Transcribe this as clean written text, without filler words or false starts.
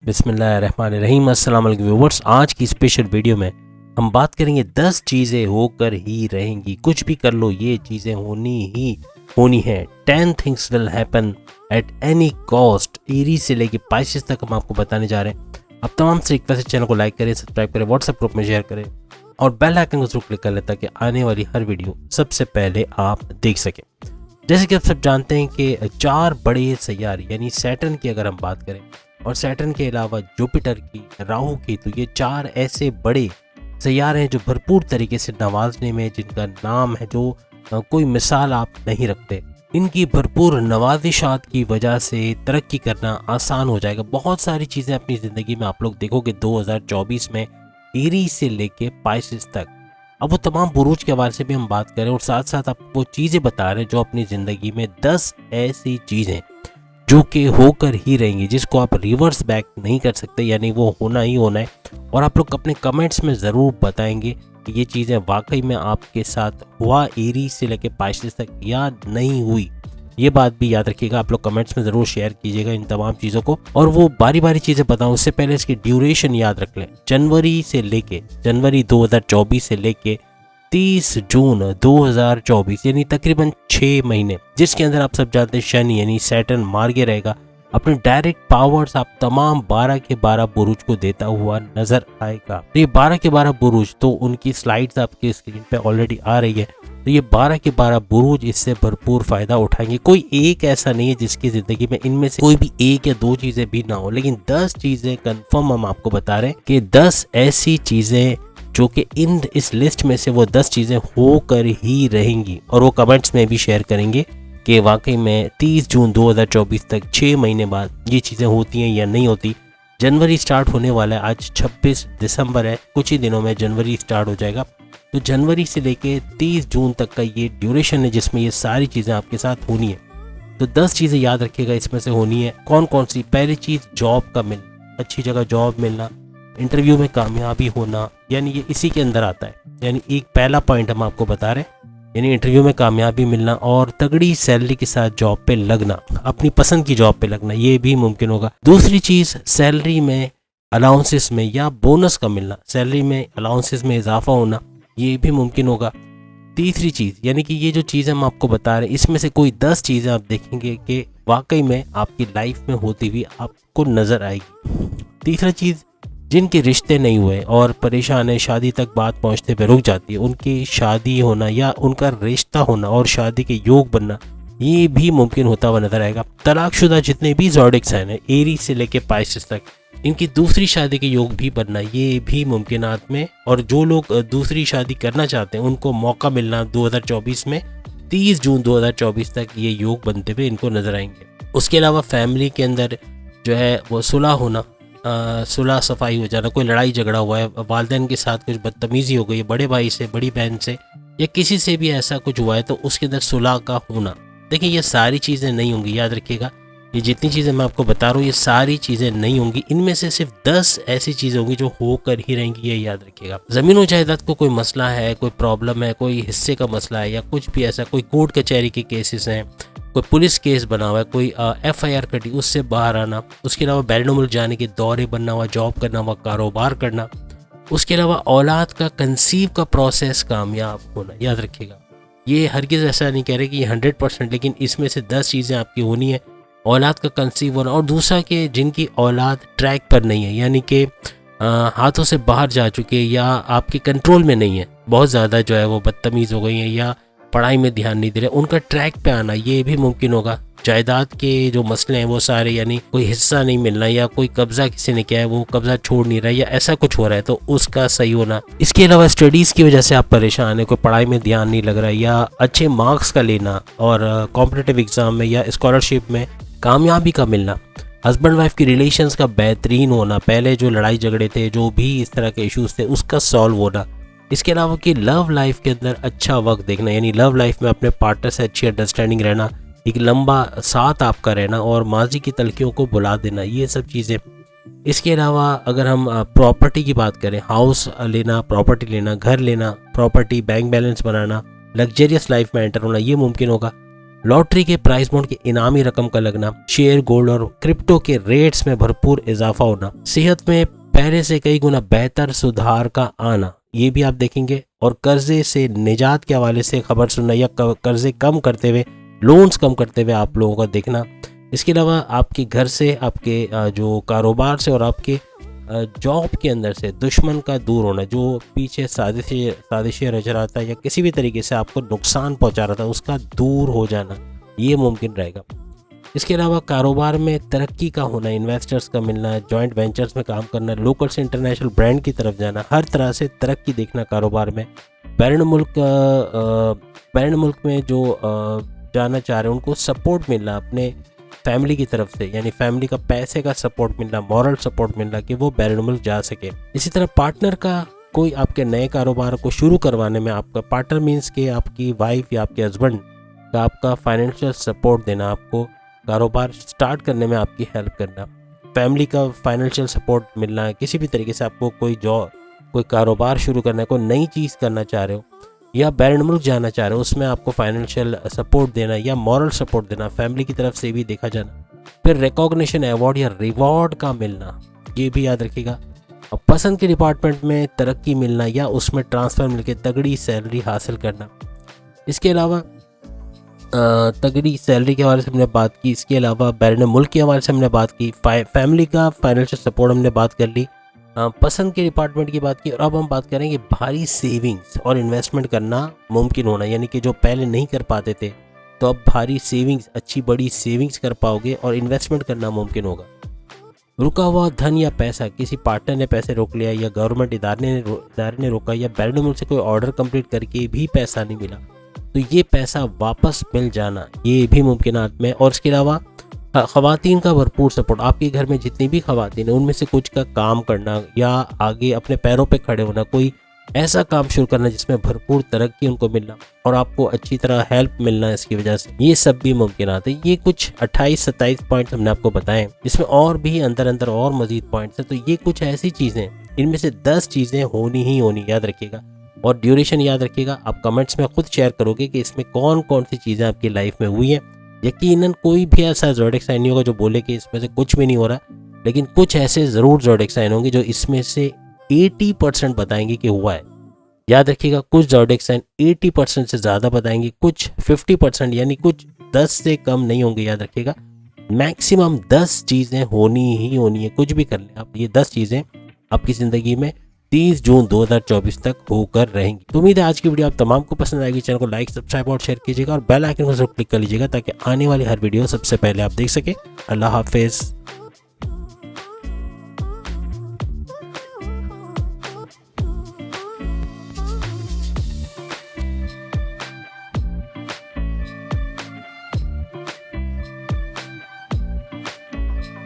बिस्मिल्लाहिर्रहमानिर्रहीम। अस्सलाम वालेकुम व्यूअर्स। आज की स्पेशल वीडियो में हम बात करेंगे 10 चीज़ें होकर ही रहेंगी, कुछ भी कर लो ये चीज़ें होनी ही होनी है। 10 things will happen at any cost. एरी से लेके पाइसेस तक हम आपको बताने जा रहे हैं। अब तमाम से रिक्वेस्ट है, चैनल को लाइक करें, सब्सक्राइब करें, व्हाट्सएप ग्रुप में शेयर करें और बेल आइकन को जरूर क्लिक कर लें ताकि आने वाली हर वीडियो सबसे पहले आप देख सकें। जैसे कि आप सब जानते हैं कि 4 बड़े सैयारे यानी सैटर्न की अगर हम बात करें और सैटर्न के अलावा जुपिटर की, राहु की, तो ये 4 ऐसे बड़े सैयारे हैं जो भरपूर तरीके से नवाजने में, जिनका नाम है जो कोई मिसाल आप नहीं रखते। इनकी भरपूर नवाजिशात की वजह से तरक्की करना आसान हो जाएगा। बहुत सारी चीज़ें अपनी ज़िंदगी में आप लोग देखोगे 2024 में एरी से लेके पाइसेस तक। अब वो तमाम बुरूज के हवाले से भी हम बात करें और साथ साथ आप वो चीज़ें बता रहे हैं जो अपनी ज़िंदगी में 10 ऐसी चीज़ें जो कि होकर ही रहेंगी, जिसको आप रिवर्स बैक नहीं कर सकते, यानी वो होना ही होना है। और आप लोग अपने कमेंट्स में ज़रूर बताएंगे कि ये चीज़ें वाकई में आपके साथ हुआ एरी से लेके पाइसेस तक या नहीं हुई। ये बात भी याद रखिएगा, आप लोग कमेंट्स में ज़रूर शेयर कीजिएगा इन तमाम चीज़ों को। और वो बारी बारी चीज़ें बताऊँ उससे पहले इसकी ड्यूरेशन याद रख लें। जनवरी 2024 से लेके 30 जून 2024 यानी तकरीबन 6 महीने, जिसके अंदर आप सब जानते हैं शनि यानी सैटर्न मार्गे रहेगा। अपने डायरेक्ट पावर्स आप तमाम 12 के 12 बुरुज को देता हुआ नजर आएगा। तो ये 12 के 12 बुरुज, तो उनकी स्लाइड्स आपके स्क्रीन पे ऑलरेडी आ रही है। तो ये 12 के 12 बुरुज इससे भरपूर फायदा उठाएंगे। कोई एक ऐसा नहीं है जिसकी जिंदगी में इनमें से कोई भी एक या 2 चीजें भी ना हो, लेकिन 10 चीजें कंफर्म हम आपको बता रहे हैं कि 10 ऐसी चीजें जो कि इस लिस्ट में से वो 10 चीज़ें होकर ही रहेंगी। और वो कमेंट्स में भी शेयर करेंगे कि वाकई में 30 जून 2024 तक 6 महीने बाद ये चीज़ें होती हैं या नहीं होती। जनवरी स्टार्ट होने वाला है, आज 26 दिसंबर है, कुछ ही दिनों में जनवरी स्टार्ट हो जाएगा। तो जनवरी से लेके 30 जून तक का ये ड्यूरेशन है जिसमें ये सारी चीज़ें आपके साथ होनी है। तो 10 चीज़ें याद रखिएगा इसमें से होनी है। कौन कौन सी? पहली चीज़ जॉब का मिलना, अच्छी जगह जॉब मिलना, इंटरव्यू में कामयाबी होना, यानी ये इसी के अंदर आता है। यानी एक पहला पॉइंट हम आपको बता रहे हैं, यानी इंटरव्यू में कामयाबी मिलना और तगड़ी सैलरी के साथ जॉब पे लगना, अपनी पसंद की जॉब पे लगना, ये भी मुमकिन होगा। दूसरी चीज़, सैलरी में, अलाउंसेस में या बोनस का मिलना, सैलरी में अलाउंसेस में इजाफा होना, ये भी मुमकिन होगा। तीसरी चीज़, यानी कि ये जो चीज़ हम आपको बता रहे हैं इसमें से कोई 10 चीज़ें आप देखेंगे कि वाकई में आपकी लाइफ में होती हुई आपको नज़र आएगी। तीसरा चीज़, जिनके रिश्ते नहीं हुए और परेशान है, शादी तक बात पहुंचते पे रुक जाती है, उनकी शादी होना या उनका रिश्ता होना और शादी के योग बनना, ये भी मुमकिन होता हुआ नजर आएगा। तलाकशुदा जितने भी ज़ोडिक साइन है एरी से लेके पाइसेस तक, इनकी दूसरी शादी के योग भी बनना, ये भी मुमकिनात में। और जो लोग दूसरी शादी करना चाहते हैं उनको मौका मिलना 2024 में 30 जून 2024 तक ये योग बनते हुए इनको नजर आएंगे। उसके अलावा फैमिली के अंदर जो है वो सुलह होना, सुलह सफाई हो जाना, कोई लड़ाई झगड़ा हुआ है, वालिदैन के साथ कुछ बदतमीज़ी हो गई है, बड़े भाई से, बड़ी बहन से या किसी से भी ऐसा कुछ हुआ है तो उसके अंदर सुलह का होना। देखिए ये सारी चीज़ें नहीं होंगी, याद रखिएगा। ये जितनी चीज़ें मैं आपको बता रहा हूँ ये सारी चीज़ें नहीं होंगी, इनमें से सिर्फ 10 ऐसी चीज़ें होंगी जो होकर ही रहेंगी, ये याद रखिएगा। ज़मीन और जायदाद को कोई मसला है, कोई प्रॉब्लम है, कोई हिस्से का मसला है या कुछ भी ऐसा, कोई कोर्ट कचहरी के केसेस हैं, कोई पुलिस केस बना हुआ है, कोई FIR कटी, उससे बाहर आना। उसके अलावा बैरून मुल्क जाने के दौरे बनना हुआ, जॉब करना हुआ, कारोबार करना। उसके अलावा औलाद का कंसीव का प्रोसेस कामयाब होना, याद रखिएगा। ये हरगिज़ ऐसा नहीं कह रहे कि ये 100%, लेकिन इसमें से 10 चीज़ें आपकी होनी है। औलाद का कंसीव होना, और दूसरा कि जिनकी औलाद ट्रैक पर नहीं है, यानी कि हाथों से बाहर जा चुके हैं या आपके कंट्रोल में नहीं है, बहुत ज़्यादा जो है वो बदतमीज़ हो गई हैं या पढ़ाई में ध्यान नहीं दे रहे, उनका ट्रैक पे आना, ये भी मुमकिन होगा। जायदाद के जो मसले हैं वो सारे, यानी कोई हिस्सा नहीं मिलना या कोई कब्जा किसी ने किया है वो कब्जा छोड़ नहीं रहा है या ऐसा कुछ हो रहा है तो उसका सही होना। इसके अलावा स्टडीज़ की वजह से आप परेशान हैं, कोई पढ़ाई में ध्यान नहीं लग रहा है या अच्छे मार्क्स का लेना और कॉम्पिटिटिव एग्ज़ाम में या स्कॉलरशिप में कामयाबी का मिलना। हस्बैंड वाइफ की रिलेशंस का बेहतरीन होना, पहले जो लड़ाई झगड़े थे, जो भी इस तरह के इश्यूज़ थे, उसका सॉल्व होना। इसके अलावा कि लव लाइफ के अंदर अच्छा वक्त देखना, यानी लव लाइफ में अपने पार्टनर से अच्छी अंडरस्टैंडिंग रहना, एक लंबा साथ आपका रहना और माजी की तलखियों को भुला देना, ये सब चीज़ें। इसके अलावा अगर हम प्रॉपर्टी की बात करें, हाउस लेना, प्रॉपर्टी लेना, घर लेना, प्रॉपर्टी, बैंक बैलेंस बनाना, लग्जरियस लाइफ में एंटर होना, ये मुमकिन होगा। लॉटरी के प्राइस बॉन्ड के इनामी रकम का लगना, शेयर, गोल्ड और क्रिप्टो के रेट्स में भरपूर इजाफा होना, सेहत में पहले से कई गुना बेहतर सुधार का आना, ये भी आप देखेंगे। और कर्जे से निजात के हवाले से खबर सुनना या कर्जे कम करते हुए, लोन्स कम करते हुए आप लोगों का देखना। इसके अलावा आपके घर से, आपके जो कारोबार से और आपके जॉब के अंदर से दुश्मन का दूर होना, जो पीछे साजिशें रच रहा था या किसी भी तरीके से आपको नुकसान पहुंचा रहा था, उसका दूर हो जाना, ये मुमकिन रहेगा। इसके अलावा कारोबार में तरक्की का होना, इन्वेस्टर्स का मिलना, जॉइंट वेंचर्स में काम करना, लोकल से इंटरनेशनल ब्रांड की तरफ जाना, हर तरह से तरक्की देखना कारोबार में। बैरन मुल्क में जो जाना चाह रहे हैं उनको सपोर्ट मिलना अपने फैमिली की तरफ से, यानी फैमिली का पैसे का सपोर्ट मिलना, मॉरल सपोर्ट मिलना कि वो बैरन मुल्क जा सके। इसी तरह पार्टनर का कोई आपके नए कारोबार को शुरू करवाने में आपका पार्टनर मीन्स कि आपकी वाइफ या आपके हस्बैंड का आपका फाइनेंशियल सपोर्ट देना, आपको कारोबार स्टार्ट करने में आपकी हेल्प करना, फैमिली का फाइनेंशियल सपोर्ट मिलना, किसी भी तरीके से आपको कोई कारोबार शुरू करना है, कोई नई चीज़ करना चाह रहे हो या बैरन मुल्क जाना चाह रहे हो, उसमें आपको फाइनेंशियल सपोर्ट देना या मॉरल सपोर्ट देना, फैमिली की तरफ से भी देखा जाना। फिर रिकॉग्निशन, अवार्ड या रिवॉर्ड का मिलना, ये भी याद रखिएगा। और पसंद के डिपार्टमेंट में तरक्की मिलना या उसमें ट्रांसफ़र मिलकर तगड़ी सैलरी हासिल करना। इसके अलावा तगड़ी सैलरी के हवाले से हमने बात की। इसके अलावा बैरन मुल्क के हवाले से हमने बात की, फैमिली का फाइनेंशियल सपोर्ट हमने बात कर ली, पसंद के डिपार्टमेंट की बात की। और अब हम बात करेंगे भारी सेविंग्स और इन्वेस्टमेंट करना मुमकिन होना, यानी कि जो पहले नहीं कर पाते थे तो अब भारी सेविंग्स, अच्छी बड़ी सेविंग्स कर पाओगे और इन्वेस्टमेंट करना मुमकिन होगा। रुका हुआ धन या पैसा, किसी पार्टनर ने पैसे रोक लिया या गवर्नमेंट इदारे ने रोका या बैरन मुल्क से कोई ऑर्डर कंप्लीट करके भी पैसा नहीं मिला, तो ये पैसा वापस मिल जाना, ये भी मुमकिनात में। और इसके अलावा ख़वातीन का भरपूर सपोर्ट, आपके घर में जितनी भी ख़वातीन हैं उनमें से कुछ का काम करना या आगे अपने पैरों पे खड़े होना, कोई ऐसा काम शुरू करना जिसमें भरपूर तरक्की उनको मिलना और आपको अच्छी तरह हेल्प मिलना इसकी वजह से, ये सब भी मुमकिनात है। ये कुछ 28-27 पॉइंट हमने आपको बताएं, इसमें और भी अंदर और मज़ीद पॉइंट्स हैं। तो ये कुछ ऐसी चीज़ें, इनमें से 10 चीज़ें होनी ही होनी, याद रखिएगा। और ड्यूरेशन याद रखिएगा, आप कमेंट्स में खुद शेयर करोगे कि इसमें कौन कौन सी चीज़ें आपकी लाइफ में हुई हैं। यकीनन कोई भी ऐसा ज़ोडिएक साइन नहीं होगा जो बोले कि इसमें से कुछ भी नहीं हो रहा, लेकिन कुछ ऐसे ज़रूर ज़ोडिएक साइन होंगे जो इसमें से 80% बताएंगे कि हुआ है। याद रखिएगा, कुछ ज़ोडिएक साइन 80% से ज़्यादा बताएंगे, कुछ 50% यानी कुछ 10 से कम नहीं होंगे। याद रखिएगा, मैक्सिमम 10 चीज़ें होनी ही होनी है, कुछ भी कर लें आप, ये 10 चीज़ें आपकी ज़िंदगी में 30 जून 2024 तक होकर रहेंगी। तो उम्मीद है आज की वीडियो आप तमाम को पसंद आएगी। चैनल को लाइक, सब्सक्राइब और शेयर कीजिएगा और बेल आइकन को जरूर क्लिक कर लीजिएगा ताकि आने वाली हर वीडियो सबसे पहले आप देख सके। अल्लाह हाफिज़।